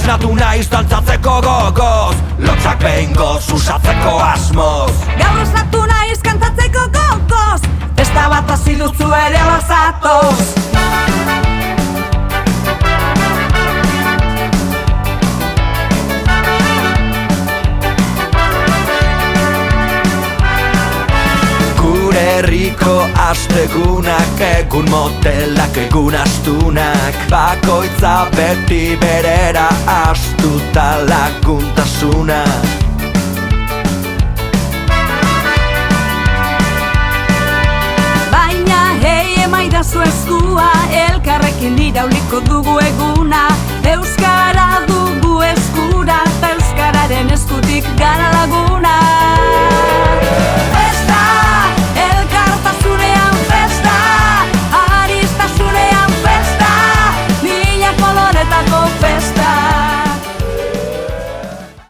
Esnatu naiz dantzatzeko gogoz, lotzak behingoz usatzeko asmoz. Gaur esnatu naiz kantatzeko gogoz, festa bat hasi duzu ere bazatoz. Herriko astegunak, egun motelak, egun astunak, bakoitza beti berera astuta laguntasuna. Baina hei emaidazu eskua, elkarrekin irauliko dugu eguna. Euskara dugu eskura, eta euskararen eskutik gara lagun.